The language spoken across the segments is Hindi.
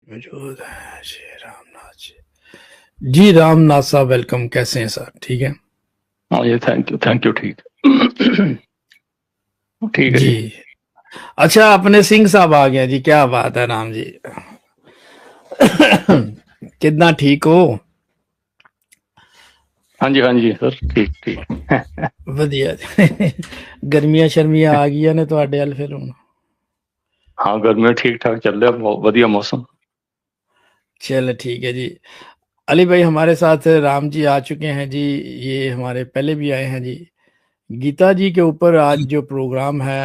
मौजूद है जी रामनाथ जी रामनाथ साहब वेलकम। कैसे हैं सर? ठीक है हाँ ये थैंक यू ठीक ठीक है जी। जी। अच्छा, अपने सिंह साहब आ गए जी, क्या बात है राम जी। कितना ठीक हो? हाँ जी सर ठीक ठीक। ਵਧੀਆ ਜੀ। ਗਰਮੀਆਂ ਸ਼ਰਮੀਆਂ ਆ ਗਈਆਂ ਨੇ ਤੁਹਾਡੇ ਵੱਲ ਫਿਰ ਹੁਣ? हाँ गर्मी ठीक ठाक चल रहा है, बढ़िया मौसम। चलो ठीक है जी। अली भाई हमारे साथ राम जी आ चुके हैं जी। ये हमारे पहले भी आए हैं जी। गीता जी के ऊपर आज जी जो प्रोग्राम है,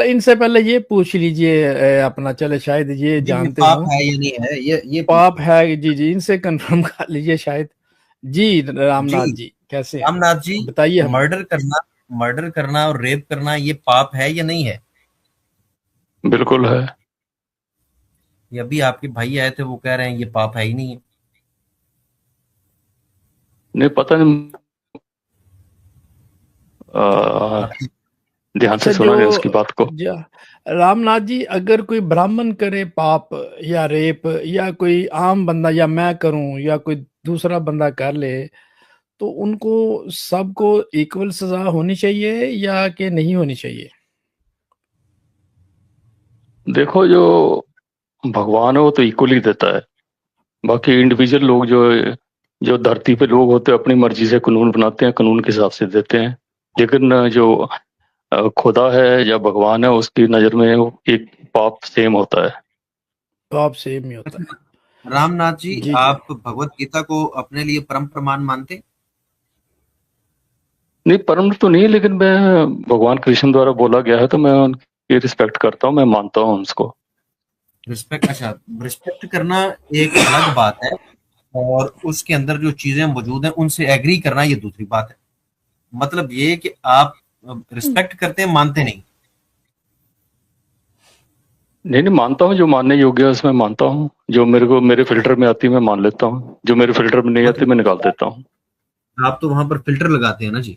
इनसे पहले ये पूछ लीजिए अपना, चले शायद ये जी, ये जानते पाप हो। है या नहीं है, ये पाप पूछिए। है जी जी, इनसे कंफर्म कर लीजिए शायद। जी जी रामनाथ जी कैसे हैं? रामनाथ जी, बताइए हमें। मर्डर करना और रेप करना ये पाप है या नहीं है? बिल्कुल है। ये अभी आपके भाई आए थे, वो कह रहे हैं ये पाप है ही नहीं है। नहीं पता नहीं, आ, आपकी ध्यान से अच्छा जो सुना नहीं उसकी बात को। रामनाथ जी, अगर कोई ब्राह्मण करे पाप या रेप, या कोई आम बंदा या मैं करूं या कोई दूसरा बंदा कर ले, तो उनको सबको इक्वल सजा होनी चाहिए या कि नहीं होनी चाहिए? देखो जो भगवान है वो तो इक्वली देता है। बाकी इंडिविजुअल लोग जो जो धरती पे लोग होते हैं अपनी मर्जी से कानून बनाते हैं, कानून के हिसाब से देते हैं। लेकिन जो खुदा है या भगवान है उसकी नजर में वो एक पाप सेम होता है। पाप सेम ही होता है। अच्छा, रामनाथ जी, जी जी। आप भगवत गीता को अपने लिए परम प्रमाण मानते? नहीं परम तो नहीं, लेकिन मैं भगवान कृष्ण द्वारा बोला गया है तो मैं उनकी रिस्पेक्ट करता हूँ, मैं मानता हूँ उसको। रिस्पेक्ट, अच्छा, रिस्पेक्ट करना एक अलग बात है, और उसके अंदर जो चीजें मौजूद हैं उनसे एग्री करना ये दूसरी बात है। मतलब ये कि आप रिस्पेक्ट करते हैं, मानते नहीं। नहीं नहीं मानता हूँ, जो मानने योग्य है उसमें मानता हूँ। जो मेरे को मेरे फिल्टर में आती है मैं मान लेता हूँ, जो मेरे फिल्टर में नहीं आती मतलब मैं निकाल देता हूँ। आप तो वहां पर फिल्टर लगाते हैं ना जी।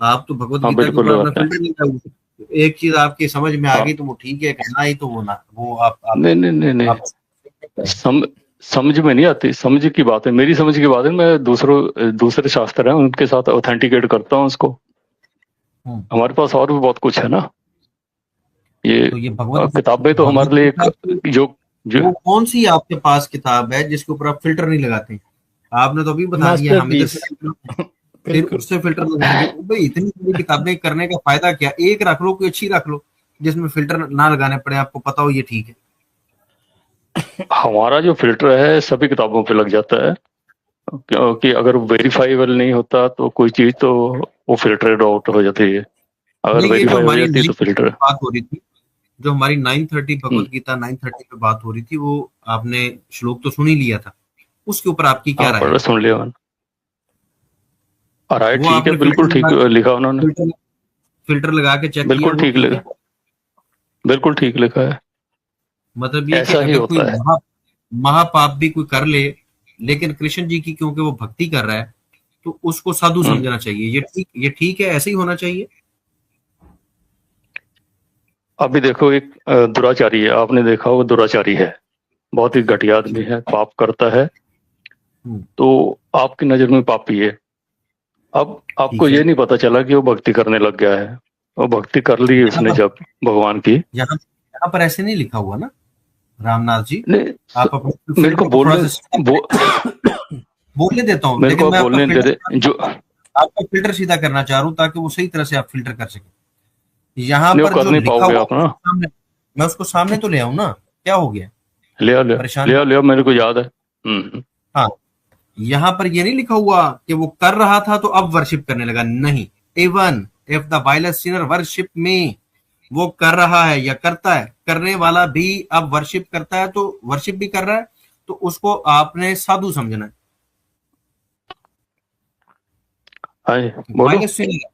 आप तो भगवत हाँ गीता के बिल्कुल ऊपर अपना लगाते हैं। फिल्टर नहीं लगाते। एक चीज आपकी समझ में आ हाँ गई तो वो ठीक है, करना ही तो वो ना वो नहीं नहीं नहीं नहीं, आप सम, समझ में नहीं आती, समझ की बात है, मेरी समझ की बात है। मैं दूसरे शास्त्र हैं उनके साथ ऑथेंटिकेट करता हूँ उसको। हम्म, हमारे पास और भी बहुत कुछ है ना। ये तो ये किताबें तो भगवत हमारे लिए एक गीता की जो जो वो कौन सी आपके पास किताब है जिसके ऊपर आप फिल्टर नहीं लगाते हैं? आपने तो अभी बता दिया हम इधर मास्टरपीस। से filter, फिर बिल्कुल। उससे फिल्टर लगाएंगे। भाई इतनी सारी किताबें करने का फायदा क्या? एक रख लो, कोई अच्छी रख लो जिसमें फिल्टर ना लगाने पड़े, आपको पता हो ये ठीक है। हमारा जो फिल्टर है सभी किताबों पे लग जाता है। क्योंकि अगर वेरीफाइबल नहीं होता तो कोई चीज तो वो फिल्टरेड आउट हो जाती है। अगर नहीं, ये जो वेरीफाई हो हमारी जाती है तो 9:30 फिल्टर। पे बात हो रही थी, जो हमारी 9:30 हम्म, भगवत गीता 9:30 पे बात हो रही थी, वो आपने श्लोक तो सुन ही लिया था। उसके ऊपर आपकी क्या हाँ राय पढ़ है? सुन लिया मैंने। और राइट वो ठीक है, आपने बिल्कुल ठीक लिखा उन्होंने। फिल्टर फिल्टर लगा के चेक किया, बिल्कुल वो ठीक ठीक है? लिखा, बिल्कुल ठीक लिखा है। मतलब ये कि ऐसा ही अगर कोई होता है। महापाप भी कोई कर ले, लेकिन कृष्ण जी की क्योंकि वो भक्ति कर रहा है, तो उसको साधु हम्म, समझना चाहिए। ये ठीक है, ऐसे ही होना चाहिए। अभी देखो एक दुराचारी है, आपने देखा वो दुराचारी है, बहुत ही घटिया आदमी है, पाप करता है। हम्म, तो आपकी नजर में पापी है। अब आपको ठीक है। ये नहीं पता चला कि वो भक्ति करने लग गया है। वो भक्ति कर ली यहाँ उसने पर जब भगवान की। यहाँ यहाँ पर ऐसे नहीं लिखा हुआ ना, रामनाथ जी। नहीं आप अपने मेरे को फिल्टर को थोड़ा बोलने सा बो, बोलने देता हूँ, मेरे लेकिन को मैं बोलने दे दे जो। आपका फिल्टर सीधा करना चाह रहा हूँ ताकि वो सही तरह से आप फिल्टर कर सकें। यहाँ नहीं वो पर कर जो नहीं लिखा पाओगे हुआ आप ना। मैं उसको सामने तो ले आऊं ना। क्या हो गया? ले आओ ले आओ परेशान ले आओ मत। ले आओ, मेरे को याद है। हाँ, यहाँ पर ये नहीं लिखा हुआ कि वो कर रहा था तो अब वर्शिप करने लगा, नहीं। Even if the violence Sinner worship में, वो कर रहा है या करता है, करने वाला भी अब वर्शिप करता है, तो वर्शिप भी कर रहा है, तो उसको आपने साधु समझना है। हाय बोलो वायलेंस सिनर,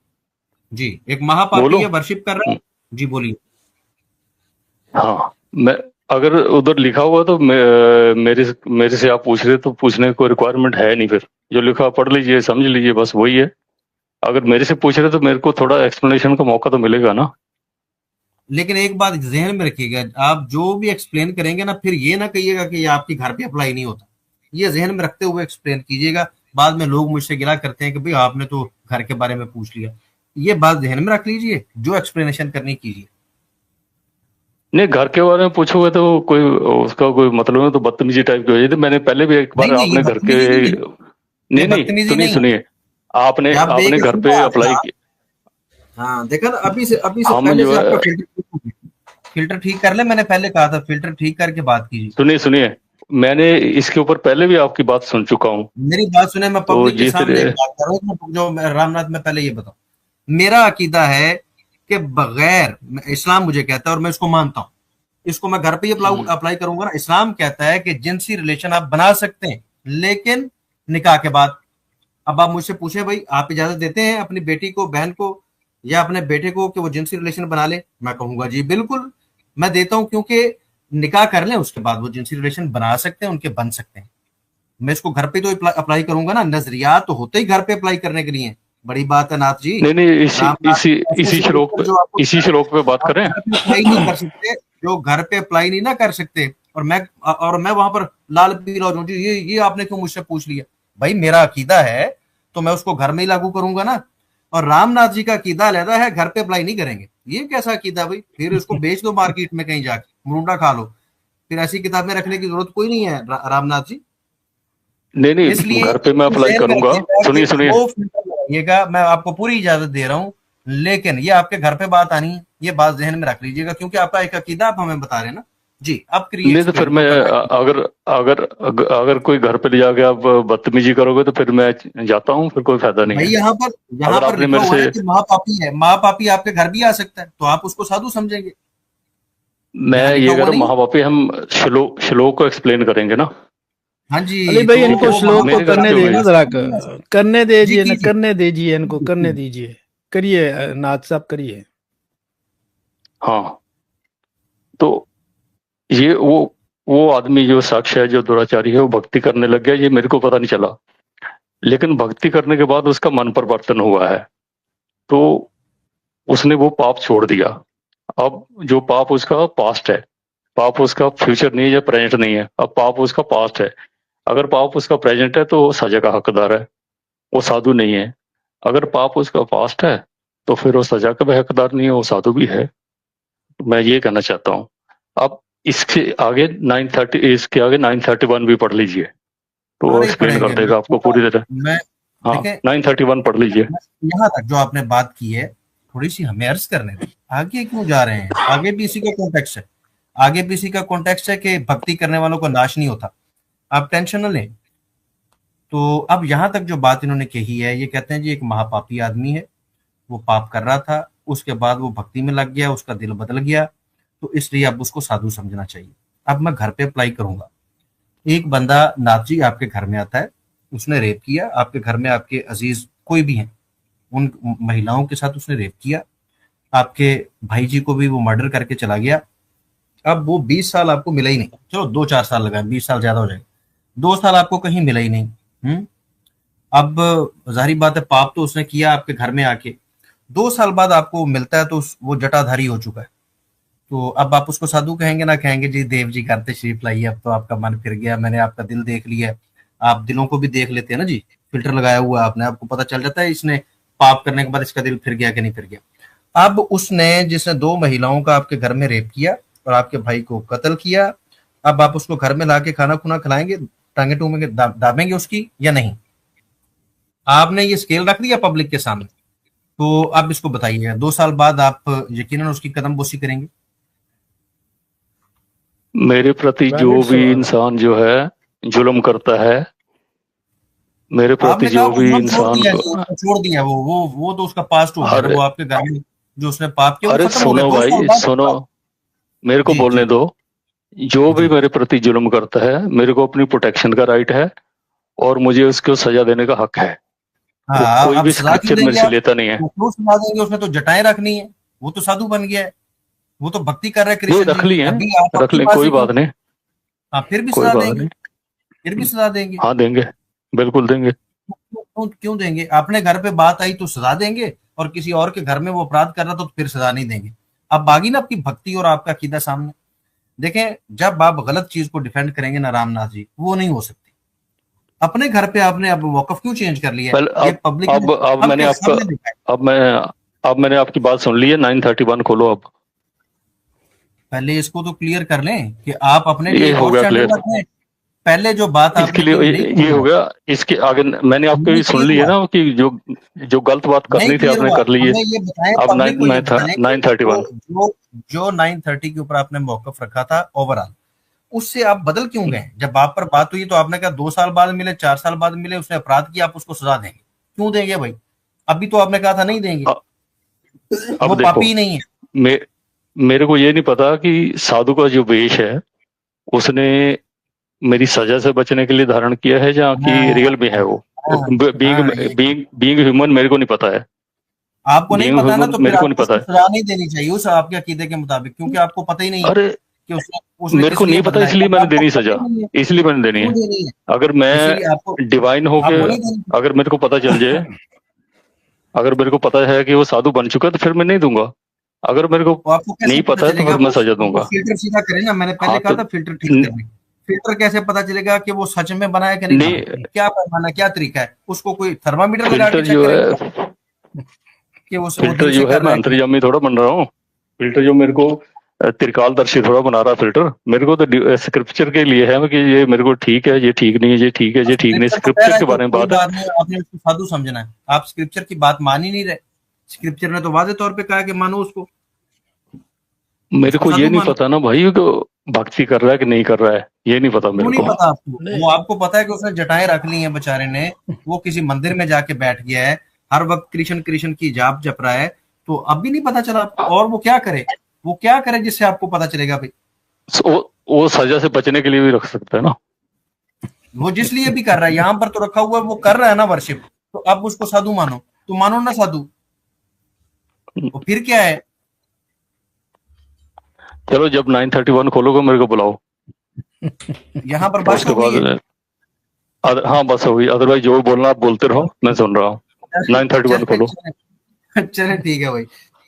जी, एक महापापी बोलो। है, वर्शिप कर रहा हम्म, है। जी बोलिए। हाँ मैं अगर उधर लिखा हुआ तो मेरे मेरे से आप पूछ रहे तो पूछने को रिक्वायरमेंट है नहीं फिर। जो लिखा पढ़ लीजिए समझ लीजिए बस वही है। अगर मेरे से पूछ रहे तो मेरे को थोड़ा एक्सप्लेनेशन का मौका तो मिलेगा ना। लेकिन एक बात जहन में रखिएगा, आप जो भी एक्सप्लेन करेंगे ना, फिर ये ना कहिएगा कि ये आपके घर पे अप्लाई नहीं होता। ये जहन में रखते हुए एक्सप्लेन कीजिएगा। बाद में लोग मुझसे गिला करते हैं कि भाई आपने तो घर के बारे में पूछ लिया। ये बात जहन में रख लीजिए, जो एक्सप्लेनेशन करनी कीजिए। नहीं, घर के बारे में पूछोगे तो कोई उसका कोई मतलब नहीं, तो बदतमीजी टाइप की हो जाती। मैंने पहले भी एक नहीं बार नहीं, ये आपने घर के, बदतमीजी नहीं है, ये नहीं नहीं, बदतमीजी सुनिए नहीं सुनिए, आपने है। आप आपने देखिए घर पे अप्लाई सीधा, किया। हाँ देखा ना, अभी से हम पहले जो से आपका है, फिल्टर ठीक कर ले। मैंने पहले कहा था फिल्टर ठीक करके बात कीजिए। सुनिए सुनिए, मैंने इसके ऊपर पहले भी आपकी बात सुन चुका हूँ। मेरी बात सुने, मैं तो पब्लिक के जिस सामने एक बात कर रहा हूँ जो रामनाथ, मैं पहले ये बताऊं, मेरा अकीदा है कि बगैर, इस्लाम मुझे कहता है और मैं इसको मानता हूं, इसको मैं घर पे ही अप्लाई करूंगा ना। इस्लाम कहता है कि जिनसी रिलेशन आप बना सकते हैं, लेकिन निकाह के बाद। अब आप मुझसे पूछे भाई आप इजाजत देते हैं अपनी बेटी को, बहन को या अपने बेटे को कि वो जिनसी रिलेशन बना ले? मैं कहूंगा जी बिल्कुल मैं देता हूं, क्योंकि निकाह कर लें उसके बाद वो जिनसी रिलेशन बना सकते हैं, उनके बन सकते हैं। मैं इसको घर पे तो अप्लाई करूंगा ना। नजरियात तो होते ही घर पे अप्लाई करने के लिए। बड़ी बात है नाथ जी। नहीं नहीं, इसी रामनाथ इसी ऐसे इसी ऐसे श्लोक पेपर पे, जो आपको इसी श्लोक पे बात आप करें। घर पे अप्लाई नहीं कर सकते, जो घर पे अप्लाई नहीं ना कर सकते, और मैं वहां पर लाल पीला हो जाऊं जी, ये आपने क्यों मुझसे पूछ लिया? भाई मेरा अकीदा है तो मैं उसको घर में ही लागू करूंगा ना। और रामनाथ जी का अकीदा अलहदा है, घर पे अप्लाई नहीं करेंगे। ये कैसा अकीदा भाई? फिर उसको बेच दो मार्केट में कहीं जाके, मुरुंडा खा लो। फिर ऐसी किताबें रखने की जरूरत कोई नहीं है रामनाथ जी। नहीं नहीं, इसलिए घर पे मैं अप्लाई जहन में करूंगा। रखिएगा कि सुनिए सुनिए, वो फिल्टर लगाइएगा। मैं आपको पूरी इजाजत दे रहा हूं, लेकिन ये आपके घर पे बात आनी है, ये बात जहन में रख लीजिएगा, क्योंकि आपका एक अकीदा आप हमें बता रहे हैं ना जी। आप करिए नहीं तो फिर एक्सप्लेन, मैं, मैं बैठ। अगर अगर अगर कोई घर पे ले जाके आप बदतमीजी करोगे तो फिर मैं जाता हूँ, फिर कोई फायदा नहीं भाई है। यहाँ अगर पर आपने लिखा मेरे हुआ है से, कि महापापी है। महापापी आपके घर भी आ सकता है, तो आप उसको साधु समझेंगे? यहाँ मैं लिखा ये कह हुआ रहा हूँ, नहीं है। महापापी हम श्लोक को एक्सप्लेन करेंगे ना। हाँ अली जी, भाई तो ठीक इनको है, वो श्लोक को मेरे घर महापापी करने पे आपके दे घर ना वही, जरा, भी आ सकता करने है। जी दीजिए ना, कीजिए। करने दीजिए इनको, जी, करने कीजिए। दीजिए। करिए नाथ साहब, करिए। हाँ। तो ये वो आदमी जो शख्स है, जो दुराचारी है, वो भक्ति करने लग गया, ये मेरे को पता नहीं चला। लेकिन भक्ति करने के बाद उसका मन परिवर्तन हुआ है, तो उसने वो पाप छोड़ दिया। अब जो पाप उसका पास्ट है, पाप उसका फ्यूचर नहीं है या प्रेजेंट नहीं है, अब पाप उसका पास्ट है। अगर पाप उसका प्रेजेंट है तो वो सजा का हकदार है, वो साधु नहीं है। अगर पाप उसका पास्ट है तो फिर वो सजा का भी हकदार नहीं है, वो साधु भी है। मैं ये कहना चाहता हूँ। अब इसके आगे 930, इसके आगे 931 भी पढ़ लीजिए, तो हाँ वो नहीं एक्सप्लेन कर पढ़ेंगे, देगा आपको पूरी तरह। मैं हाँ, देखें, 931 पढ़ लीजिए। यहाँ तक जो आपने बात की है, थोड़ी सी हमें अर्ज करने दें। आगे क्यों जा रहे हैं? आगे भी इसी का कॉन्टेक्स्ट है। आगे भी इसी का कॉन्टेक्स्ट है कि भक्ति करने वालों को नाश नहीं होता। आप टेंशन न लें। तो अब यहाँ तक जो बात इन्होंने कही है, ये कहते हैं जी एक महापापी आदमी है, वो पाप कर रहा था, उसके बाद वो भक्ति में लग गया, उसका दिल बदल गया, तो इसलिए अब उसको साधु समझना चाहिए। अब मैं घर पे अप्लाई करूंगा। एक बंदा नाथ जी आपके घर में आता है, उसने रेप किया आपके घर में, आपके अजीज कोई भी हैं, उन महिलाओं के साथ उसने रेप किया, आपके भाई जी को भी वो मर्डर करके चला गया। अब वो 20 साल आपको मिला ही नहीं, चलो 2-4 साल लगा, 20 साल ज्यादा हो जाएगा, 2 साल आपको कहीं मिला ही नहीं। अब जाहिर बात है पाप तो उसने किया आपके घर में आके, 2 साल बाद आपको मिलता है तो वो जटाधारी हो चुका है। तो अब आप उसको साधु कहेंगे ना कहेंगे जी देव जी करते शरीफ लाइए, अब तो आपका मन फिर गया, मैंने आपका दिल देख लिया है। आप दिलों को भी देख लेते हैं ना जी, फिल्टर लगाया हुआ है आपने, आपको पता चल जाता है इसने पाप करने के बाद इसका दिल फिर गया कि नहीं फिर गया। अब उसने, जिसने 2 महिलाओं का आपके घर में रेप किया और आपके भाई को कत्ल किया, अब आप उसको घर में लाके खाना खुना खिलाएंगे, टांगे टूंगे दाबेंगे उसकी या नहीं? आपने ये स्केल रख दिया पब्लिक के सामने, तो अब इसको बताइए 2 साल बाद आप यकीनन उसकी कदम बोसी करेंगे? मेरे प्रति जो वैलिड भी सवाल है। इंसान जो है जुल्म करता है, मेरे प्रति आपने कहा जो वो भी जुल्म छोड़ इंसान दिया को, जी, उसने छोड़ दिया, वो तो उसका पास्ट हो गया ना, अरे वो आपके घर में जो उसने पाप किया वो अरे खत्म हो गया, सुनो 2 साल भाई बाद सुनो, उसका। मेरे को जी बोलने जी दो। जो भी जी। मेरे प्रति जुल्म करता है, मेरे को अपनी प्रोटेक्शन का राइट है, और मुझे उसको सजा देने का हक है। वो हाँ कोई अब भी सजा क्यों स्क्रिप्चर मेरे देंगे से आप? लेता नहीं है। वो क्यों सजा देंगे? उसने तो जटाएं रखनी है, वो तो साधु बन गया है, वो तो भक्ति कर रहा है नहीं, कृष्ण रख जी ली की, है, अभी आप रख अपनी ले, बात कोई से क्यों? बात नहीं, हाँ फिर भी कोई सजा बात देंगे, फिर भी नहीं। सजा देंगे। हाँ देंगे, बिल्कुल देंगे। क्यों देंगे? अपने घर पे बात आई तो सजा देंगे, और किसी और के घर में वो अपराध कर रहा तो फिर सजा नहीं देंगे? अब आ गई ना आपकी भक्ति और आपका अकीदा सामने। देखें, जब आप गलत चीज को डिफेंड करेंगे ना रामनाथ जी, वो नहीं हो सकती। अपने घर पे आपने अब वॉकफ क्यों चेंज कर लिया है? वेल ये पब्लिक ने अब अब मैंने क्या आपका सामने देखा है। अब मैंने आपकी बात सुन ली है। 931 खोलो अब। पहले इसको तो क्लियर कर लें कि आप अपने लिए ये एक हो और गया स्टैंडर्ड क्लियर। रखें। पहले जो बात इसके आपने की लिए नहीं ये क्लियर हो हुआ, गया। इसके आगे मैंने आपको नहीं ये सुन क्लियर ली है हुआ, ना कि जो गलत बात नहीं करनी थी क्लियर आपने हुआ। कर ली है। हमें ये बताएं, अब पब्लिक को ये बताएं कि 931। जो 930 के ऊपर आपने मौकफ रखा था ओवरऑल, उससे आप बदल क्यों गए? जब आप पर बात हुई तो आपने कहा 2 साल बाद मिले, 4 साल बाद मिले, उसने अपराध किया, आप उसको सजा देंगे। क्यों देंगे भाई? अभी तो आपने कहा था नहीं देंगे, वो अब देखो, पापी ही नहीं है। मे, मेरे को ये नहीं पता कि साधु का जो वेश है उसने मेरी सजा से बचने के लिए धारण किया है या कि हाँ, रियल में है वो। हाँ, बीइंग हाँ, बीइंग बीइंग ह्यूमन मेरे को नहीं पता है। आपको नहीं बीइंग पता ना, ह्यूमन तो फिर मेरे को नहीं आपको पता उसको है। सजा नहीं देनी चाहिए उस आपके अकीदे के मुताबिक, क्योंकि आपको पता ही नहीं है अरे कि उसने उसने मेरे किस को लिए नहीं पता बदला है, इसलिए क्योंकि मैंने आपको देनी पता सजा। ही नहीं है इसलिए मैंने देनी क्यों है। देनी है। अगर इसीलिए आपको मैं डिवाइन होके, आपको नहीं देनी चाहिए। अगर मेरे को पता चल जाए, अगर मेरे को पता है कि वो साधु बन चुका है तो फिर मैं नहीं दूंगा। अगर मेरे को तो आपको कैसे नहीं पता पता है तो चलेगा? फिर मैं सजा वो दूंगा। फिल्टर सीधा करें ना, मैंने पहले हाँ कहा तो था फिल्टर ठीक करने। फिल्टर कैसे पता चलेगा कि वो सच में बना है कि नहीं बना? नहीं, क्या पैमाना, क्या तरीका है? उसको कोई थर्मामीटर लगा के फिल्टर चेक जो करेंगे है कि वो फिल्टर दिल से जो है कर मैं रहा है कि नहीं? अंतर्यामी थोड़ा बन रहा हूँ। फिल्टर जो मेरे को त्रिकालदर्शी थोड़ा बना रहा है फिल्टर। मेरे को तो स्क्रिप्चर के लिए है कि ये मेरे को ठीक है, ये ठीक नहीं है, ये ठीक है, ये ठीक नहीं। स्क्रिप्चर तो कह स्क्रिप्चर रहा के है कि बारे में कोई बात है। बात नहीं, आपने उसको साधु समझना है। आप स्क्रिप्चर की बात मान ही नहीं रहे। स्क्रिप्चर ने तो वादे तौर पे कहा कि मानो उसको, मेरे उसको को ये साधु नहीं मानो। पता ना भाई कि भक्ति कर रहा है कि नहीं कर रहा है, ये नहीं पता क्यों मेरे नहीं को। पता आपको? नहीं वो आपको पता है कि उसने जटाएं रख ली हैं बेचारे ने, वो किसी मंदिर में जाके बैठ गया है, हर वक्त कृष्ण कृष्ण की जाप जप रहा है, तो अब भी नहीं पता चला आपको? और वो क्या करे? वो क्या करे जिससे आपको पता चलेगा भाई? वो सजा से बचने के लिए भी रख सकता है ना। वो जिस लिए भी कर रहा है, यहां पर तो रखा हुआ है, वो कर रहा है ना वर्शिप, तो अब उसको साधु मानो। तो मानो ना साधु, वो फिर क्या है? चलो जब 931 खोलोगे मेरे को बुलाओ। यहाँ पर बस उसके हो गई बाद है। हाँ बस हो गई। अदरवाइज जो बोलना आप बोलते रहो, मैं सुन रहा हूँ। 931 चले खोलो। चले चले, ठीक है भाई,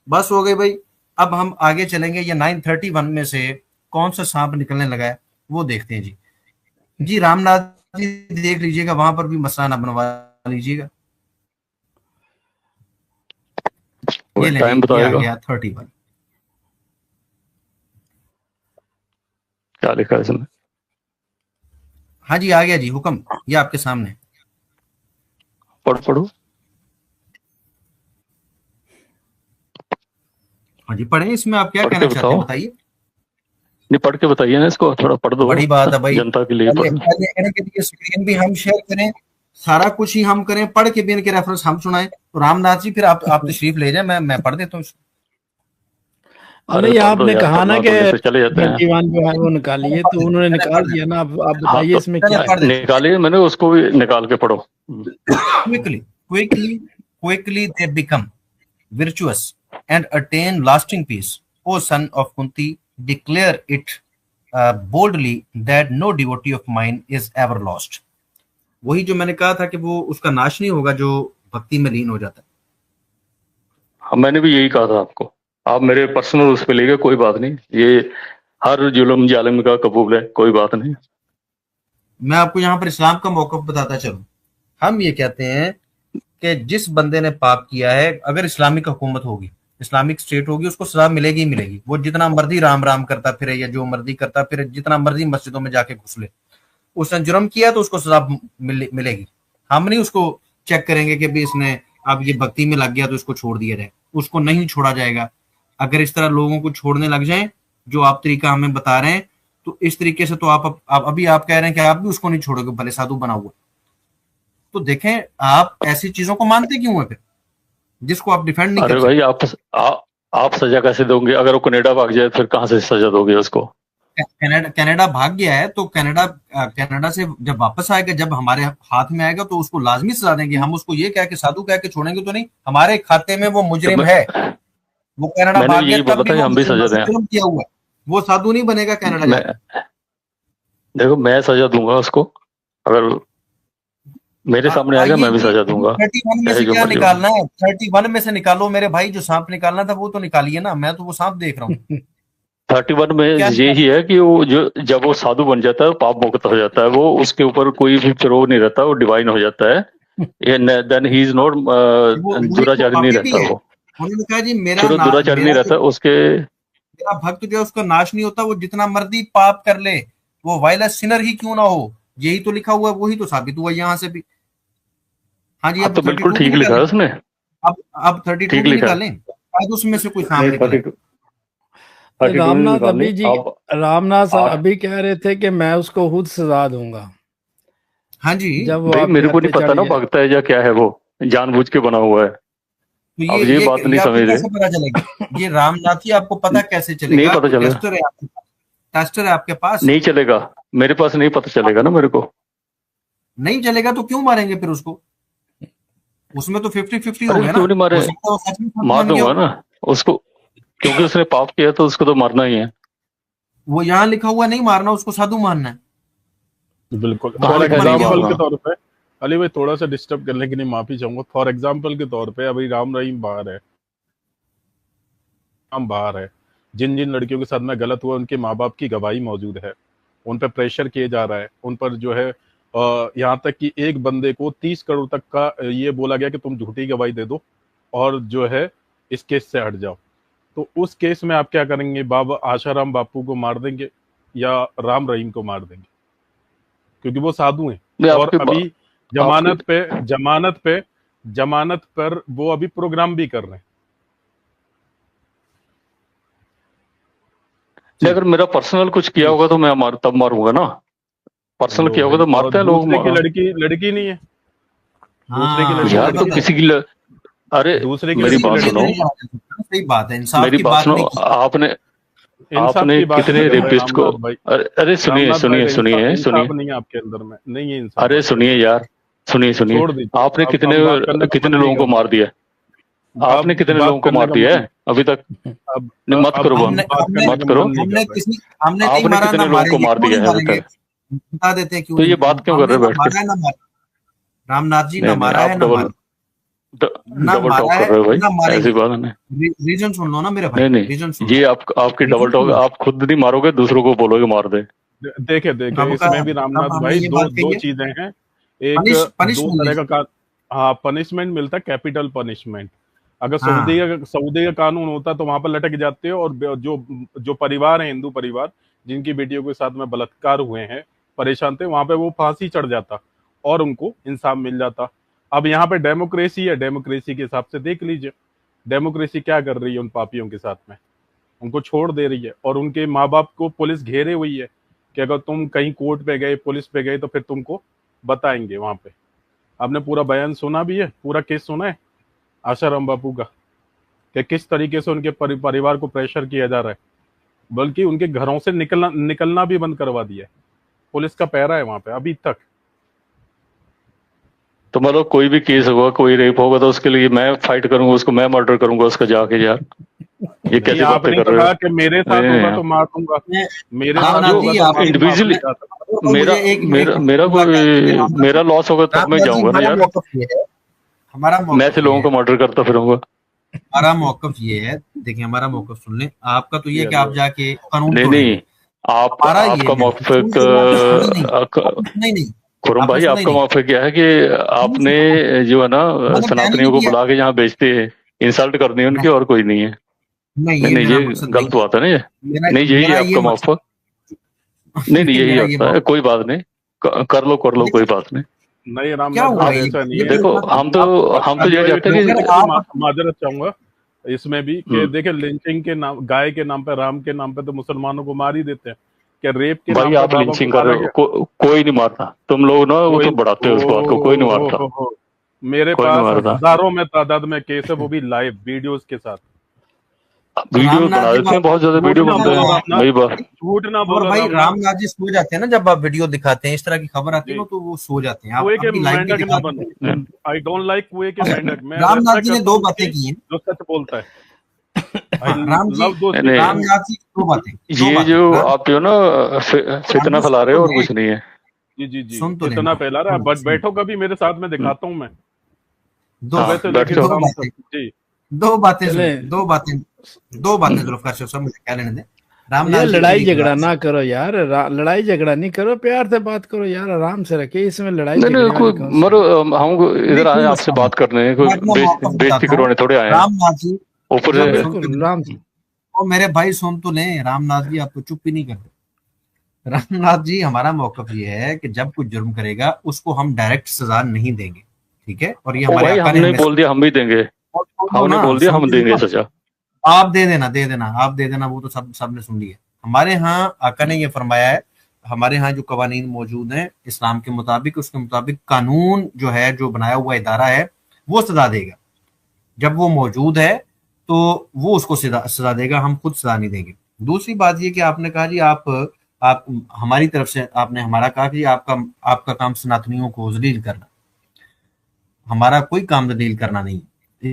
बस हो गई भाई। अब हम आगे चलेंगे, ये 931 में से कौन सा सांप निकलने लगा है वो देखते हैं जी। जी रामनाथ जी देख लीजिएगा, वहां पर भी मसला ना बनवा लीजिएगा। ये ले जी, टाइम ये आ बताएगा गया 31। क्या लिखा है इसमें। हाँ जी, आ गया जी, हुक्म, ये आपके सामने। पढ़ो। हाँ जी पढ़े, इसमें आप क्या पढ़ कहना के चाहते हैं बताओ। बताइए। नहीं, पढ़ के बताइए ना इसको, थोड़ा पढ़ दो। बड़ी बात है भाई, जनता के लिए पहले पढ़। पहले इनके लिए स्क्रीन भी हम शेयर करें, सारा कुछ ही हम करें, पढ़ के भी इनके रेफरेंस हम सुनाएं। तो रामनाथ जी फिर आप तशरीफ ले जाए, मैं पढ़ देता हूँ। अरे नहीं, पढ़ दो आपने यार, कहा ना पढ़ना कि तो जैसे चले जाते हैं। 31 जो है वो निकालिए, तो उन्होंने चले निकाल पढ़ दिया देते, ना। आप हाँ बताइए तो इसमें चले क्या है। पढ़ देते। निकालिए, मैंने उसको भी निकाल के पढ़ो। Quickly quickly quickly they become virtuous and attain lasting peace. O son of Kunti, declare it boldly that no devotee of mine is ever lost. वही जो मैंने कहा था कि वो उसका नाश नहीं होगा जो भक्ति में लीन हो जाता है। हाँ, मैंने भी यही कहा था आपको। आप मेरे पर्सनल उस पे ले गए, कोई बात नहीं। ये हर जुल्म जालिम का कबूल है, कोई बात नहीं। मैं आपको यहाँ पर इस्लाम का मौक़िफ़ बताता चलूं। हम ये कहते हैं कि जिस बंदे ने पाप किया है, अगर इस्लामिक हुकूमत होगी, इस्लामिक स्टेट होगी, उसको सजा मिलेगी ही मिलेगी। वो जितना मर्जी राम राम करता फिरे या जो मर्जी करता फिरे, जितना मर्जी मस्जिदों में जाके घुस ले, उसने जुर्म किया तो उसको सजा मिलेगी। हम नहीं उसको चेक करेंगे कि भी इसने अब ये भक्ति में लग गया तो इसको छोड़ दिया जाए, उसको नहीं छोड़ा जाएगा। अगर इस तरह लोगों को छोड़ने लग जाए जो आप तरीका हमें बता रहे हैं, तो इस तरीके से तो आप अभी आप कह रहे हैं कि आप भी उसको नहीं छोड़ोगे भले साधु बना हुआ। तो देखें, आप ऐसी चीजों को मानते क्यों है फिर, जिसको आप डिफेंड नहीं अरे कर भाई सकते? आप सजा कैसे दोगे? अगर वो कनाडा भाग जाए फिर कहाँ से सजा दोगे उसको? कनाडा भाग गया है तो कनाडा से जब वापस आएगा, जब हमारे हाथ में आएगा तो उसको लाजमी सजा देंगे। हम उसको ये कह के साधु कह के छोड़ेंगे तो नहीं। हमारे खाते में वो जब मुजरिम है, वो कनाडा मैंने भाग भी गया यही तब बोला भी था कि वो हम भी सजा दें। जुर्म किया हुआ है, वो साधु नहीं बनेगा कनाडा मैं जाके। देखो, मैं सजा दूंगा उसको। अगर मेरे सामने आएगा, मैं भी सजा दूंगा, 31 में चाहे से जो क्या मर्जी हो। निकालना है? 31 में से निकालो मेरे भाई, जो सांप निकालना था वो तो निकालिए ना, मैं तो वो सांप देख रहा हूँ। 31 में क्या यही है कि वो जो जब वो साधु बन जाता है, पाप मुक्त हो जाता है, वो उसके ऊपर कोई भी चरोग नहीं रहता, वो डिवाइन हो जाता है। देन ही इज नॉट वो दुराचारी नहीं पापी भी रहता है। वो, उन्होंने कहा जी फिर वो दुराचारी नहीं रहता उसके। मेरा भक्त जो है उसका नाश नहीं होता, वो जितना मर्जी पाप कर ले, वो वायलेंस सिनर ही क्यों ना हो। यही तो लिखा हुआ है, वही तो साबित हुआ यहाँ से भी। हाँ जी, हाँ, अब तो बिल्कुल 32 भी ठीक लिखा है निकालें। उसने, अब 32 ठीक भी लिखा है। निकालें, शायद उसमें से कोई सांप नहीं, निकले। 32 नहीं रामनाथ निकालनी अभी जी, अब। रामनाथ आप अभी कह रहे थे कि मैं उसको खुद सजा दूंगा हाँ जी, जब वो भाई, आपके मेरे को नहीं हत्थे पता चढ़ ना जाए। भगता है या क्या है, वो जानबूझ के बना हुआ है। तो अब ये बात नहीं ये आपको समझ रहे। कैसे पता चलेगा? ये रामनाथ ही आपको पता कैसे नहीं चलेगा? पता कोई चलेगा, टेस्टर है आपके पास? नहीं चलेगा, मेरे पास नहीं पता चलेगा ना मेरे को। नहीं चलेगा तो क्यों मारेंगे फिर उसको? उसमें तो 50-50 हो अरे गया ना। क्यों नहीं मारे, हो सकता है वो सच में साधु मार बन गया दूंगा हो। ना उसको, क्योंकि उसने पाप किया तो उसको तो मारना ही है। वो यहाँ लिखा हुआ नहीं मारना, उसको साधु मानना है। बिल्कुल। कहाँ फॉर लिखा है नहीं एग्जाम्पल के मारना? तौर पे अली भाई, थोड़ा सा डिस्टर्ब करने के लिए माफी चाहूंगा। फॉर एग्जाम्पल के तौर पे अभी राम रहीम बाहर है, हम बाहर है, जिन जिन लड़कियों के साथ में गलत हुआ उनके माँ बाप की गवाही मौजूद है, उन पर प्रेशर किए जा रहा है, उन पर जो है यहाँ तक कि एक बंदे को 30 करोड़ तक का ये बोला गया कि तुम झूठी गवाही दे दो और जो है इस केस से हट जाओ। तो उस केस में आप क्या करेंगे? बाबा आशाराम बापू को मार देंगे या राम रहीम को मार देंगे? क्योंकि वो साधु हैं नहीं, और अभी आपके जमानत पर वो अभी प्रोग्राम भी कर रहे हैं। नहीं, अगर मेरा पर्सनल कुछ किया होगा तो मैं तब मारूंगा ना। पर्सनल लो किया होगा भाई, तो और मारते हैं लोग। दूसरे की लड़की नहीं है, दूसरे की हाँ, लड़की यार, तो नहीं है, किसी की अरे दूसरे की मेरी लड़की बात लड़की सुनो, नहीं है। सही बात है, इंसाफ मेरी की बात बात सुनो। नहीं की। आपने इंसाफ आपने की बात कितने नहीं कर रहे रेपिस्ट को, रामनाथ भाई। अरे सुनिए रामनाथ भाई, सुनिए सुनिए सुनिए, इंसाफ नहीं है आपके अंदर में, नहीं है इंसाफ अरे आपके सुनिए अंदर। यार, सुनिए सुनिए। छोड़ दीजिए, आपने अब कितने हम बात करने को कितने मन नहीं लोगों को कर मार दिया? रहा, आपने अब कितने बात लोगों को करने मार का दिया मन, है अभी तक? अब नहीं, मत करो, हमने बात हमने करने मत का करो। मन नहीं कर रहे। हमने नहीं आपने मारा, कितने ना लोगों को मारेंगे। मार क्यों दिया नहीं है अभी मारेंगे? तक? बता देते हैं क्यों तो ये नहीं। बात क्यों कर हमने रहे ना बैठ के? मारा है ना मारा। रामनाथ जी, ना नहीं नहीं, मारा है आप ना मारा, ना डबल टॉक मारा कर है रहे हो भाई, ना ऐसी मारेंगे। बात नहीं। रीजन सुन लो ना मेरे भाई, नहीं नहीं, रीजन सुन ये लो, आपकी रीजन डबल टॉक। सुन लो। आप खुद नहीं मारोगे, दूसरों को बोलोगे मार दे। देखे देखे इसमें भी रामनाथ अब हमने भाई ये दो बात कही दो है, चीजें हैं। एक, पनिश दो मिलनी तरह चाहिए। हाँ, पनिशमेंट मिलता है, कैपिटल पनिशमेंट। अगर हाँ, सऊदी का कानून होता तो वहां पर लटक जाते हो, और जो जो परिवार है, हिंदू परिवार जिनकी बेटियों के साथ में बलात्कार हुए हैं, परेशान थे, वहां पे वो फांसी चढ़ जाता और उनको इंसाफ मिल जाता। अब यहाँ पे डेमोक्रेसी है, डेमोक्रेसी के हिसाब से देख लीजिए डेमोक्रेसी क्या कर रही है उन पापियों के साथ में। उनको छोड़ दे रही है और उनके माँ बाप को पुलिस घेरे हुई है कि अगर तुम कहीं कोर्ट पे गए, पुलिस पे गए, तो फिर तुमको बताएंगे वहां पे। आपने पूरा बयान सुना भी है, पूरा केस सुना है आशाराम बापू का, कि किस तरीके से उनके परिवार को प्रेशर किया जा रहा है, बल्कि उनके घरों से निकलना भी बंद करवा दिया है। पुलिस का पहरा है वहां पे अभी तक। तो मतलब कोई भी केस होगा, कोई रेप होगा, तो उसके लिए मैं फाइट करूंगा, उसको मैं मर्डर करूंगा उसका जाके। यार, ये नहीं, कैसी बातें आपने कर तो रहे हो? कहा कि मेरे साथ नहीं होगा नहीं, तो मार दूंगा, मेरे साथ रामनाथ होगा जी, तो आप माफी इंडिविजुअली चाहता हूं। तो मेरा मुझे एक मेरा मेरा पूरा क्या चाहिए कोई रामनाथ मेरा जी? लॉस होगा तब मैं रामनाथ जी, जाऊंगा ना हमारा यार। मौकफ ये है, हमारा मैं मौकफ ऐसे ये लोगों को है, मर्डर करता फिरूंगा? हमारा मौकफ ये है। देखिए, हमारा मौकफ सुन लें। आपका तो ये है कि आप जाके कानून नहीं तोड़ेंगे। नहीं, आप हमारा ये आपका है, मौक़िफ़ सुन के तो आपने सुना ही नहीं, आपने सुना ही नहीं, खुरम आपने भाई, सुना ही आपका नहीं, मौक़िफ़ क्या है कि नहीं आपने सुना। जो है ना मैंने बयान ही सनातनियों नहीं को दिया। बुला के यहाँ बेचते हैं, इंसल्ट करनी है उनकी, नहीं, और कोई नहीं है। नहीं, नहीं ये नहीं, मेरा ये मकसद नहीं गलत है। बात है ना ये। नहीं, यही मेरा है ये आपका मकसद मौक़िफ़। नहीं नहीं, नहीं, यही मेरा ये होता है। मकसद। कोई बात नहीं, कर लो, कोई देखिए, बात नहीं। नहीं क्या रामनाथ हुआ भाई, है ऐसा नहीं ये है। तो देखो, इतना हम तो अली ये भाई, चाहते हैं अगर कि आप माजरत चाहूंगा इसमें भी कि देखिए, लिंचिंग के नाम, गाय के नाम पे, राम के नाम पे तो मुसलमानों को मार ही देते हैं। क्या रेप के भाई नाम पे आप बाबा को लिंचिंग कर मारा रहे हो, गया? कोई नहीं मारता। तुम लोग ना वो कोई, तो बढ़ाते हो इस बात को, कोई नहीं मारता, हो मेरे कोई नहीं पास मारता। हजारों में तादाद में केस है, वो भी लाइव वीडियोस के साथ। वीडियो रामनाथ बना जी देते हैं, बहुत ज्यादा झूठ वीडियो ना बनते बोलो हैं, रामनाथ, वही बात। झूठ ना और बोलो भाई, रामनाथ रामनाथ जी सो जाते हैं ना, जब आप वीडियो दिखाते हैं, इस तरह की खबर आती है जी। ना, तो वो सो जाते हैं। आप कुएं के अभी लाइव भी मेंढक ना दिखाते बनो, हैं। आई डोंट लाइक कुएं के मेंढक। मैं रामनाथ रेस्पेक्ट जी ने करता दो हूँ बातें उसकी की हैं। जो सच बोलता है। आई हाँ, राम जी, लव दोस्त नहीं, रामनाथ जी दो बातें, ये जो राम आप जो ना फितना रामनाथ फैला सुनो रहे तो हो और मैं, कुछ नहीं है। जी जी जी, सुन तो इतना लेना। फैला रहा है। बट बैठो कभी मेरे साथ में, दिखाता हूँ मैं। दो हाँ, वैसे बैठ लेकिन जाओ। दो हम बातें जी दो बातें चले सुन दो बातें जुल्फकार साहब मुझे क्या लेने दें। ये रामनाथ जी की लड़ाई एक झगड़ा बात, ना करो यार, लड़ाई झगड़ा नहीं करो, प्यार से बात करो यार, आराम से रखिए, इसमें लड़ाई नहीं नहीं, झगड़े कोई वाली कौन सी मरो, बात। हम नहीं इधर आए क्यों आपसे गुस्सा हूं, बात करने, मैं कोई अपना मौका बेइज्जती बताता हूँ। करवाने थोड़े आए हैं रामनाथ जी ऊपर हाँ जब से। सुन बिल्कुल राम। तो मेरे भाई सुन तो लें, रामनाथ जी आपको चुप ही नहीं करते। रामनाथ जी हमारा मौकफ ये है कि जब कोई जुर्म करेगा उसको हम डायरेक्ट सजा नहीं देंगे, ठीक है, और ये ओ हमारे भाई, आका ने हमने हमें बोल दिया हम भी देंगे, सुन लो हमने ना, बोल दिया सुन हम के देंगे देखो। सजा। आप दे देना, वो तो सबने सुन लिया। हमारे यहाँ आका ने ये फरमाया है, हमारे यहाँ जो कवानीन मौजूद हैं इस्लाम के मुताबिक, उसके मुताबिक कानून जो है, जो बनाया हुआ इदारा है वो सजा देगा। जब वो मौजूद है तो वो उसको सजा देगा, हम खुद सजा नहीं देंगे। दूसरी बात ये कि आपने कहा जी आप हमारी तरफ से आपने हमारा कहा कि आपका आपका काम सनातनियों को जलील करना, हमारा कोई काम जलील करना नहीं है।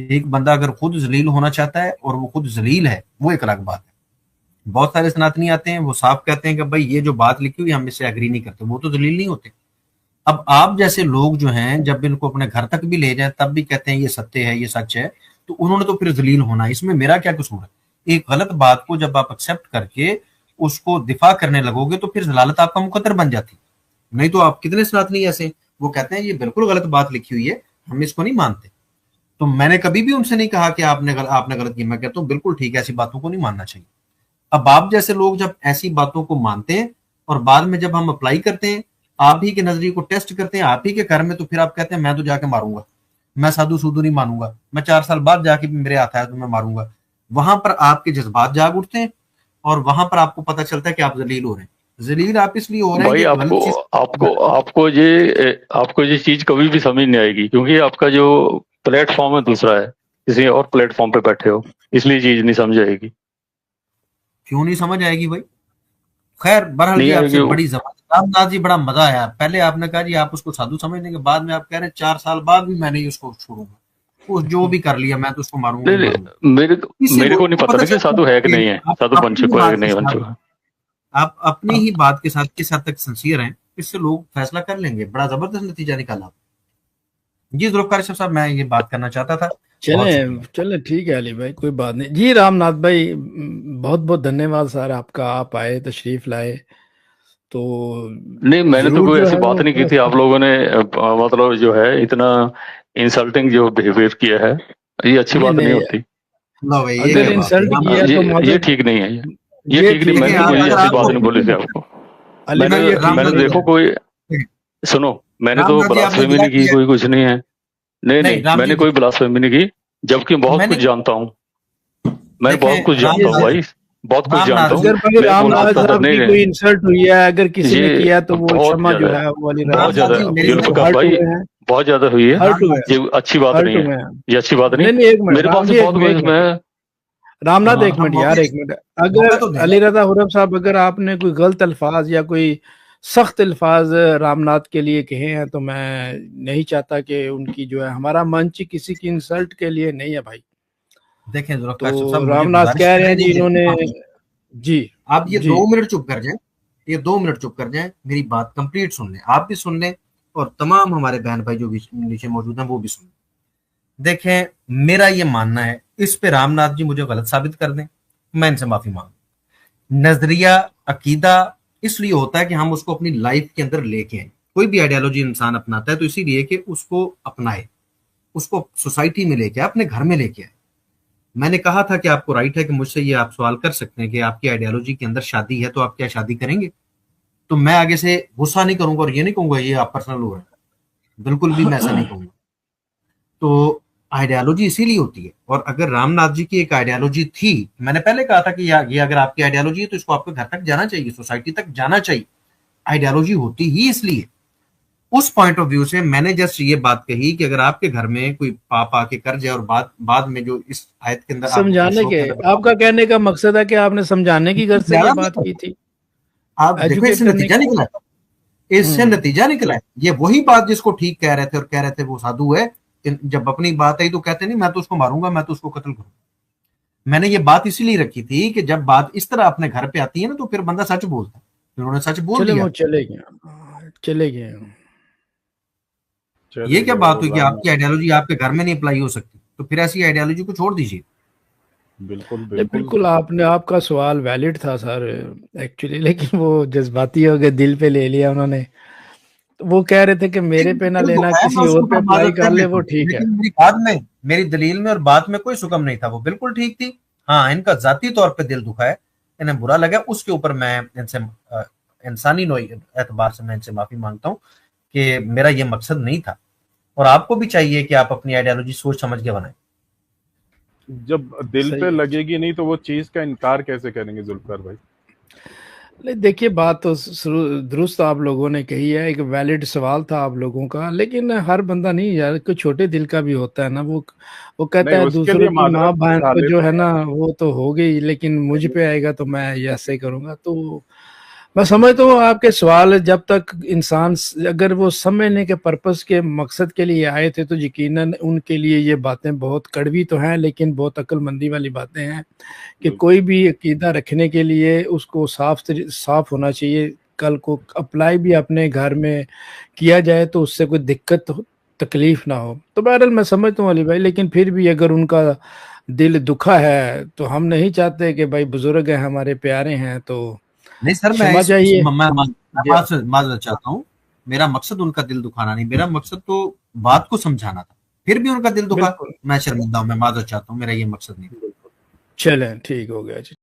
एक बंदा अगर खुद जलील होना चाहता है और वो खुद जलील है, वो एक अलग बात है। बहुत सारे सनातनी आते हैं, वो साफ कहते हैं कि भाई ये जो बात लिखी हुई हम इससे एग्री नहीं करते, वो तो जलील नहीं होते। अब आप जैसे लोग जो हैं, जब इनको अपने घर तक भी ले जाए तब भी कहते हैं ये सत्य है, ये सच है, तो उन्होंने तो फिर जलील होना है, इसमें मेरा क्या कसूर है। एक गलत बात को जब आप एक्सेप्ट करके उसको दिफा करने लगोगे तो फिर जलालत आपका मुकद्दर बन जाती। नहीं तो आप कितने सनातनी ऐसे, वो कहते हैं ये बिल्कुल गलत बात लिखी हुई है, हम इसको नहीं मानते। तो मैंने कभी भी उनसे नहीं कहा कि आपने गलत किया, मैं कहता हूँ बिल्कुल ठीक है, ऐसी बातों को नहीं मानना चाहिए। अब आप जैसे लोग जब ऐसी बातों को मानते हैं और बाद में जब हम अप्लाई करते हैं, आप ही के नजरिए को टेस्ट करते हैं आप ही के घर में, तो फिर आप कहते हैं मैं तो जाके मारूंगा, मैं साधु सूदू नहीं मानूंगा, मैं 4 साल बाद जाके भी मेरे हाथ आया तो मैं मारूंगा। वहां पर आपके जज्बात जाग उठते हैं और वहां पर आपको पता चलता है कि आप जलील हो रहे हैं। जलील आप इसलिए हो रहे हैं भाई कि आपको गलत चीज आपको आपको ये चीज कभी भी समझ नहीं आएगी, क्योंकि आपका जो प्लेटफॉर्म है दूसरा है, किसी और प्लेटफॉर्म पे बैठे हो, इसलिए चीज नहीं समझ आएगी। क्यों नहीं समझ आएगी भाई। खैर बहरहाल नहीं जी, आपसे आएगी वो। बड़ी जबरदस्त रामनाथ जी, बड़ा मजा आया। पहले आपने कहा जी आप उसको साधु समझने के, बाद में आप कह रहे हैं 4 साल बाद भी मैं नहीं उसको छोड़ूंगा, वो जो भी कर लिया मैं तो उसको मारूंगा नहीं ही मारूंगा। नहीं, इससे मेरे को नहीं लोगों को पता पता ना कि चलता साधु है कि है नहीं कि है, आप साधु बन अपनी चुका है कि बात के नहीं बन साथ, चुका। आप अपनी हाँ। ही बात के साथ किस हद तक सिंसियर हैं, इससे लोग फैसला कर लेंगे। बड़ा जबरदस्त नतीजा निकाला जी। जुल्फकार साहब, मैं ये बात करना चाहता था। चले बहुत शुक्रिया। चले ठीक है अली भाई, कोई बात नहीं जी। रामनाथ भाई बहुत बहुत धन्यवाद सर आपका, आप आए तशरीफ लाए, तो नहीं, मैंने तो जरूर कोई जो ऐसी है बात वो नहीं की थी, आप लोगों ने मतलब जो है इतना इंसल्टिंग जो बिहेवियर किया है, ये अच्छी नहीं बात नहीं नहीं, होती। लो भाई ये अगर क्या बात है इंसल्ट किया रामनाथ। तो ये माजूर, ठीक नहीं है, ये ये ठीक नहीं, ठीक देखिए मैंने तो नहीं है कोई अगर ऐसी बात आपको नहीं बोली थी आपको। अली मैंने भाई, ये ठीक मैंने नहीं रामनाथ देखो है। कोई, सुनो, मैंने तो रामनाथ जी आपने ब्लास्फेमी गलत नहीं की, किया। कोई कुछ नहीं है। नहीं नहीं नहीं, राम जी मैंने कोई ब्लास्फेमी नहीं की, जबकि तो बहुत मैंने, कुछ जानता हूँ, मैं बहुत देखें कुछ जानता हूँ रामनाथ भाई, बहुत कुछ जानता रामनाथ हूँ। जी अगर भाई मैं बोल रामनाथ सकता, रामनाथ साहब नहीं की नहीं, कोई इंसल्ट हुई है, अगर किसी ने ये किया तो वो बहुत क्षमा जो ज्यादा है, है वो वाली बहुत रहा। रामनाथ ज्यादा जी है मेरी लोग सुनो। जुल्फकार हर्ट भाई, हुए हैं, बहुत ज्यादा हुई है। हर्ट हुए रामनाथ हैं, ये अच्छी बात हर्ट नहीं है, हुए हैं। ये अच्छी बात नहीं। नहीं नहीं, एक मिनट मेरे पास राम से जी, बहुत कुछ, मैं रामनाथ हाँ, एक हम मिनट यार, एक मिनट। मौका अगर तो दें। अली रजा हुरम साहब, अगर आपने कोई गलत अल्फाज या कोई सख्त अल्फाज रामनाथ के लिए कहे हैं, तो मैं नहीं चाहता कि उनकी जो है, हमारा मंच किसी की इंसल्ट के लिए नहीं है भाई। देखें जुल्फकार साहब, तो मुझे रामनाथ गुजारिश कह रहे करने हैं जी दीजिए, इन्होंने, जी आप ये जी 2 मिनट चुप कर जाएं, ये 2 मिनट चुप कर जाएं, मेरी बात कंप्लीट सुन लें, आप भी सुन लें और तमाम हमारे बहन भाई जो भी नीचे मौजूद हैं वो भी सुन लें। देखें मेरा ये मानना है, इस पे रामनाथ जी मुझे गलत साबित कर दें, मैं इनसे माफी मांगू। नजरिया अकीदा इसलिए होता है कि हम उसको अपनी लाइफ के अंदर लेके आए। कोई भी आइडियोलॉजी इंसान अपनाता है तो इसीलिए कि उसको अपनाए, उसको सोसाइटी में लेके आए, अपने घर में लेके आए। मैंने कहा था कि आपको राइट है कि मुझसे ये आप सवाल कर सकते हैं कि आपकी आइडियोलॉजी के अंदर शादी है तो आप क्या शादी करेंगे। तो मैं आगे से गुस्सा नहीं करूंगा और ये नहीं कहूंगा ये आप पर्सनल हो रहा है, बिल्कुल भी मैं ऐसा नहीं कहूंगा। तो आइडियोलॉजी इसीलिए होती है, और अगर रामनाथ जी की एक आइडियोलॉजी थी, मैंने पहले कहा था कि ये अगर आपकी आइडियोलॉजी है तो इसको आपके घर तक जाना चाहिए, सोसाइटी तक जाना चाहिए। आइडियोलॉजी होती ही इसलिए। उस पॉइंट ऑफ व्यू से मैंने जस्ट ये बात कही कि अगर आपके घर में कोई पाप आके कर जाए और बाद में जो इस आयत के अंदर समझाने के, आपका कहने का मकसद है कि आपने समझाने की गर्ज से ये बात की थी, आप देखो एजुकेट इससे करने नतीजा की। निकला है, इससे नतीजा निकला है। ये वही बात जिसको ठीक कह रहे थे और कह रहे थे वो साधु है, जब अपनी बात आई तो कहते नहीं मैं तो उसको मारूंगा, मैं तो उसको कत्ल करूंगा। मैंने ये बात इसीलिए रखी थी कि जब बात इस तरह अपने घर पे आती है ना तो फिर बंदा सच बोलता है। उन्होंने सच बोल चले दिया। वो चले गया। चले गए हैं। ये क्या बात हुई कि आपकी आइडियोलॉजी आपके घर में नहीं अप्लाई हो सकती, तो फिर ऐसी आइडियोलॉजी को छोड़ दीजिए। बिल्कुल नहीं, बिल्कुल बिल्कुल आपने, आपका सवाल वैलिड था सर एक्चुअली, लेकिन वो जज्बाती हो गए, दिल पे ले लिया उन्होंने। तो वो कह रहे थे कि मेरे पे ना दिल लेना, दुखा है, मैं किसी उसके और पे ऊपर अप्लाई माजरत कर कर ले, लेता वो हूँ, ठीक है। लेकिन मेरी बात में, मेरी दलील में और बात में कोई सुकम नहीं था, वो बिल्कुल ठीक थी। हाँ, इनका जाती तौर पे दिल दुखा है, इन्हें बुरा लगा, उसके ऊपर मैं इनसे इंसानी नो एतबार से मैं इनसे माफी मांगता हूँ कि मेरा ये मकसद नहीं था। और आपको भी चाहिए कि आप अपनी आइडियोलॉजी सोच समझ के बनाएं। जब दिल सही पे है। लगेगी नहीं तो वो चीज का इनकार कैसे करेंगे जुल्फकार भाई? नहीं देखिए, बात तो दुरुस्त आप लोगों ने कही है, एक वैलिड सवाल था आप लोगों का, लेकिन हर बंदा नहीं यार, कोई छोटे दिल का भी होता है ना। वो कहता नहीं, है उसके दूसरों लिए की माँ माजरत बहन उठा को जो लेते है हैं। ना, वो तो हो गई, लेकिन मुझ पे आएगा तो मैं ये ऐसे ही करूंगा। तो मैं समझता हूँ आपके सवाल, जब तक इंसान अगर वो समझने के पर्पस के मकसद के लिए आए थे, तो यकीनन उनके लिए ये बातें बहुत कड़वी तो हैं, लेकिन बहुत अक्लमंदी वाली बातें हैं कि बिल्कुल कोई भी अकीदा रखने के लिए उसको साफ होना चाहिए। कल को अप्लाई भी अपने घर में किया जाए तो उससे कोई दिक्कत तकलीफ ना हो। तो बहरहाल मैं समझता हूँ अली भाई, लेकिन फिर भी अगर उनका दिल दुखा है तो हम नहीं चाहते कि भाई बुजुर्ग हैं, हमारे प्यारे हैं, तो नहीं सर, मैं क्षमा इस चाहिए। जी। माजरत चाहता हूँ। मेरा मकसद उनका दिल दुखाना नहीं, मेरा मकसद तो बात को समझाना था। फिर भी उनका दिल दुखा, बिल्कुल मैं शर्मिंदा हूँ, मैं माजरत चाहता हूँ, मेरा ये मकसद नहीं था। बिल्कुल। चलें, ठीक हो गया जी।